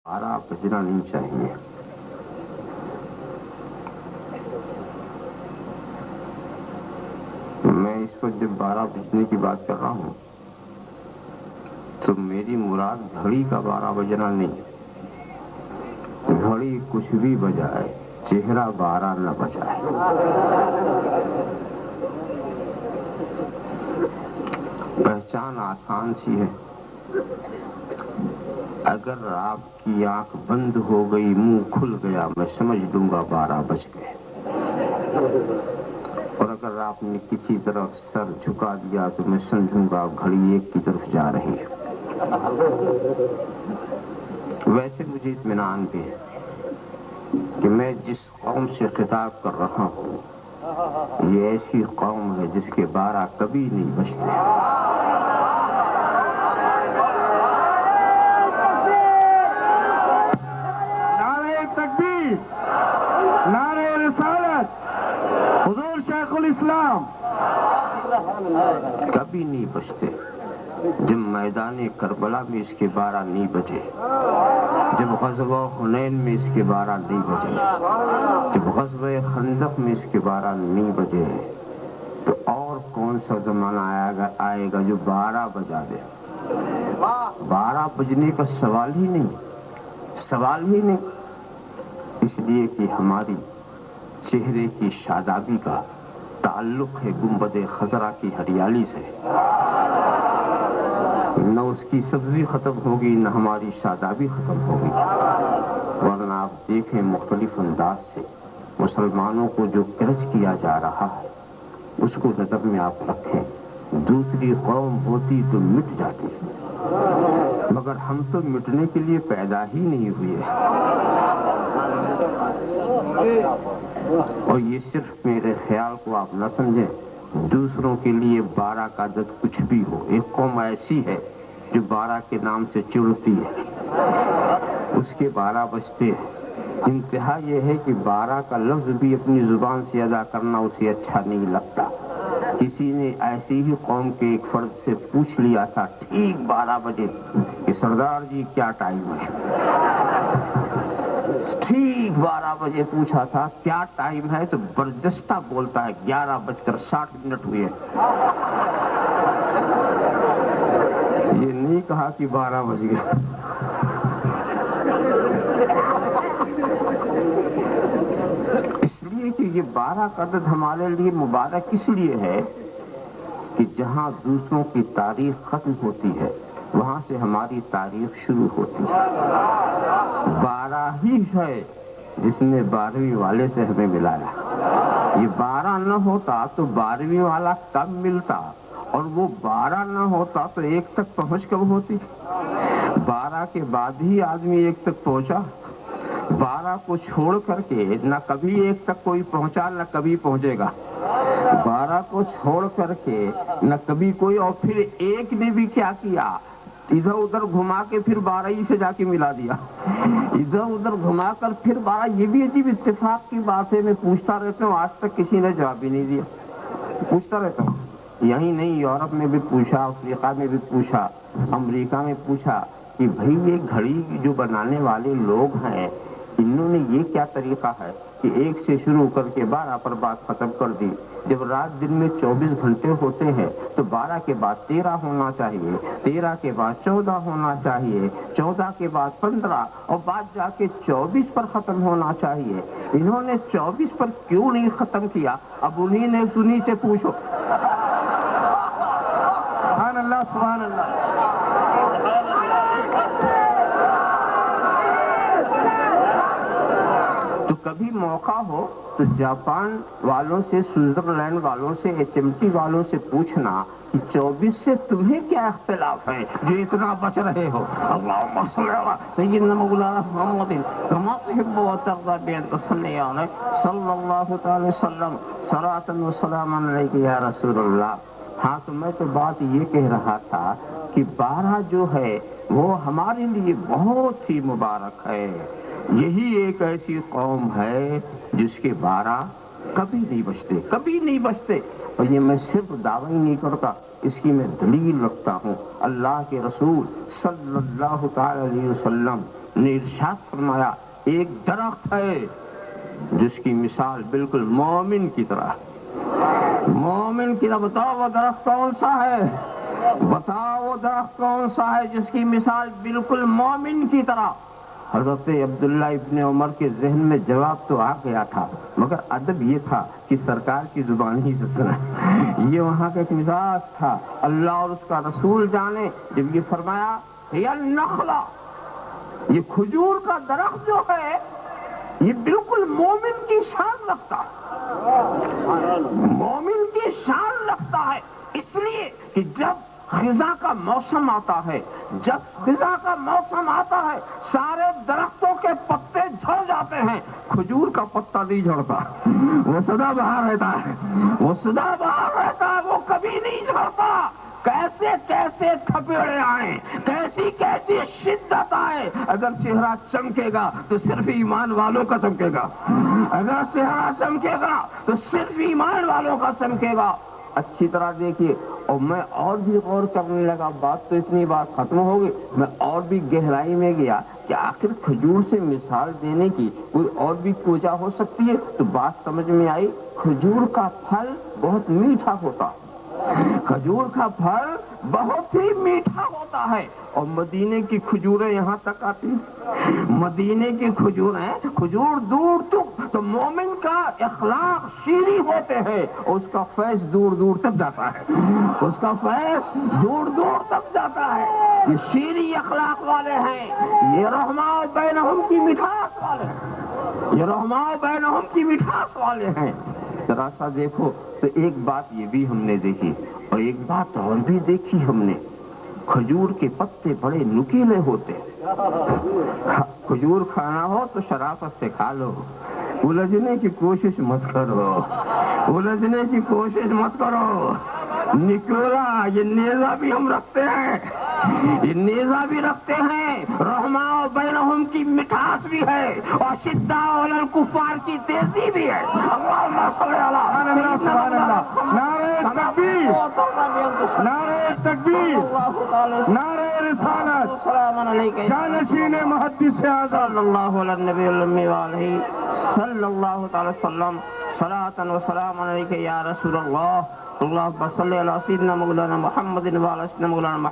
12 بجنا نہیں چاہیے۔ میں اس وقت جب 12 بجنے کی بات کر رہا ہوں تو میری مراد گھڑی کا 12 بجنا نہیں، گھڑی کچھ بھی بجائے چہرہ 12 نہ بجائے۔ پہچان آسان سی ہے، اگر آپ کی آنکھ بند ہو گئی، منہ کھل گیا، میں سمجھ لوں گا 12 بج گئے، اور اگر آپ نے کسی طرف سر جھکا دیا تو میں سمجھوں گا گھڑی ایک کی طرف جا رہی ہے۔ ویسے مجھے اطمینان بھی ہے کہ میں جس قوم سے خطاب کر رہا ہوں یہ ایسی قوم ہے جس کے 12 کبھی نہیں بجتے۔ نعرہ تکبیر، نعرہ رسالت، حضور شیخ الاسلام کبھی نہیں بجتے۔ جب میدان کربلا میں اس کے 12 نہیں بجے، جب غزوہ حنین میں اس کے 12 نہیں بجے، جب غزوہ خندق میں اس کے 12 نہیں بجے، تو اور کون سا زمانہ آئے گا جو 12 بجا دے؟ 12 بجنے کا سوال ہی نہیں، اس لیے کہ ہماری چہرے کی شادابی کا تعلق ہے گنبد خضرا کی ہریالی سے۔ نہ اس کی سبزی ختم ہوگی، نہ ہماری شادابی ختم ہوگی، ورنہ آپ دیکھیں مختلف انداز سے مسلمانوں کو جو کرج کیا جا رہا ہے اس کو نظر میں آپ رکھیں۔ دوسری قوم ہوتی تو مٹ جاتی، مگر ہم تو مٹنے کے لیے پیدا ہی نہیں ہوئے، اور یہ صرف میرے خیال کو آپ نہ سمجھیں، دوسروں کے لیے 12 کا عدد کچھ بھی ہو۔ ایک قوم ایسی ہے جو 12 کے نام سے چڑھتی ہے، اس کے 12 بجتے ہیں۔ انتہا یہ ہے کہ 12 کا لفظ بھی اپنی زبان سے ادا کرنا اسے اچھا نہیں لگتا۔ کسی نے ایسی ہی قوم کے ایک فرد سے پوچھ لیا تھا ٹھیک 12 بجے کہ سردار جی کیا ٹائم ہے؟ ٹھیک 12 بجے پوچھا تھا کیا ٹائم ہے، تو برجستہ بولتا ہے 11:60 ہوئے۔ یہ نہیں کہا کہ 12 بج گئے۔ اس لیے کہ یہ 12 کا عدد ہمارے لیے مبارک اس لیے ہے کہ جہاں دوسروں کی تاریخ ختم ہوتی ہے وہاں سے ہماری تاریخ شروع ہوتی ہے۔ 12 ہی ہے جس نے 12ویں والے سے ہمیں ملایا۔ یہ 12 نہ ہوتا تو 12ویں والا کب ملتا، اور وہ 12 نہ ہوتا تو 1 تک پہنچ کب ہوتی؟ 12 کے بعد ہی آدمی 1 تک پہنچا۔ 12 کو چھوڑ کر کے نہ کبھی 1 تک کوئی پہنچا نہ کبھی پہنچے گا۔ 12 کو چھوڑ کر کے نہ کبھی کوئی، اور پھر 1 نے بھی کیا کیا، ادھر ادھر گھما کے پھر 12 ہی سے جا کے ملا دیا، ادھر ادھر گھما کر پھر 12۔ یہ بھی عجیب اتفاق کی بات ہے، میں پوچھتا رہتا ہوں، آج تک کسی نے جواب ہی نہیں دیا۔ پوچھتا رہتا ہوں، یہی نہیں یورپ میں بھی پوچھا، افریقہ میں بھی پوچھا، امریکہ میں پوچھا کہ بھئی یہ گھڑی جو بنانے والے لوگ ہیں انہوں نے یہ کیا طریقہ ہے کہ 1 سے شروع کر کے 12 پر بات ختم کر دی؟ جب رات دن میں 24 گھنٹے ہوتے ہیں تو 12 کے بعد 13 ہونا چاہیے، 13 کے بعد 14 ہونا چاہیے، 14 کے بعد 15، اور بعد جا کے 24 پر ختم ہونا چاہیے۔ انہوں نے 24 پر کیوں نہیں ختم کیا؟ اب انہی سے پوچھو۔ سبحان اللہ، سبحان اللہ۔ تو کبھی موقع ہو تو جاپان والوں سے، سوئٹزرلینڈ والوں سے، HMT والوں سے پوچھنا کہ 24 سے تمہیں کیا اختلاف ہے جو اتنا بچ رہے ہو؟ اللہم صلی علی سیدنا مولانا محمد کما تحب و ترضی بین تصلی علیہ صلی اللہ تعالی وسلم صلاۃ و سلام علیک یا رسول اللہ۔ ہاں تو میں تو بات یہ کہہ رہا تھا کہ 12 جو ہے وہ ہمارے لیے بہت ہی مبارک ہے۔ یہی ایک ایسی قوم ہے جس کے 12 کبھی نہیں بجتے، اور یہ میں صرف دعوی نہیں کرتا، اس کی میں دلیل رکھتا ہوں۔ اللہ کے رسول صلی اللہ تعالی علیہ وسلم نے ارشاد فرمایا ایک درخت ہے جس کی مثال بالکل مومن کی طرح، مومن کی طرح۔ بتاؤ وہ درخت کون سا ہے؟ بتاؤ وہ درخت کون سا ہے جس کی مثال بالکل مومن کی طرح؟ حضرت عبداللہ ابن عمر کے ذہن میں جواب تو آ گیا تھا، مگر ادب یہ تھا کہ سرکار کی زبان ہی سے سنا۔ یہ وہاں کا ایک مزاج تھا، اللہ اور اس کا رسول جانے۔ جب یہ فرمایا یہ النخلہ، یہ کھجور کا درخت جو ہے یہ بالکل مومن کی شان رکھتا ہے، مومن کی شان رکھتا ہے، اس لیے کہ جب خزاں کا موسم آتا ہے، جب خزاں کا موسم آتا ہے سارے درختوں کے پتے جھڑ جاتے ہیں، کھجور کا پتا نہیں جھڑتا، وہ سدا بہار رہتا ہے، وہ سدا بہار رہتا ہے، وہ کبھی نہیں جھڑتا۔ کیسے کیسے تھپیڑے آئیں، کیسی کیسی شدت آئے، اگر چہرہ چمکے گا تو صرف ایمان والوں کا چمکے گا، اگر چہرہ چمکے گا تو صرف ایمان والوں کا چمکے گا۔ اچھی طرح دیکھیے، اور میں اور بھی غور کرنے لگا، بات تو اتنی بات ختم ہو گئی، میں اور بھی گہرائی میں گیا کہ آخر کھجور سے مثال دینے کی کوئی اور بھی وجہ ہو سکتی ہے، تو بات سمجھ میں آئی، کھجور کا پھل بہت میٹھا ہوتا، کھجور کا پھل بہت ہی میٹھا ہوتا ہے، اور مدینے کی کھجوریں یہاں تک آتی، مدینے کی کھجوریں، کھجور دور تک، تو مومن کا اخلاق شیریں ہوتے ہیں، اس کا فیض دور دور تک جاتا ہے، اس کا فیض دور دور تک جاتا ہے۔ یہ شیریں اخلاق والے ہیں، یہ رحماء بینہم کی مٹھاس والے ہیں، یہ رحماء بینہم کی مٹھاس والے ہیں۔ ذرا سا دیکھو تو ایک بات یہ بھی ہم نے دیکھی، اور ایک بات اور بھی دیکھی ہم نے، کھجور کے پتے بڑے نکیلے ہوتے، کھجور کھانا ہو تو شرافت سے کھا لو، الجھنے کی کوشش مت کرو، الجھنے کی کوشش مت کرو۔ نکولا یہ نیزہ بھی ہم رکھتے ہیں، یہ نیزہ بھی رکھتے ہیں، رحماء بینہم کی مٹھاس بھی ہے، اور شداء علی الکفار کی تیزی بھی ہے۔ اللہم صلی علی سبحان اللہ، نعرہ تکبیر، نعرہ تکبیر، نعرہ رسالت، جانشین محدث اعظم صلی اللہ علی النبی الامی وآلہ صلی اللہ تعالی وسلم، صلاۃ و سلام علیک یا رسول اللہ، اللہم صلی علی سیدنا مولانا محمد وعلی سیدنا مولانا محمد۔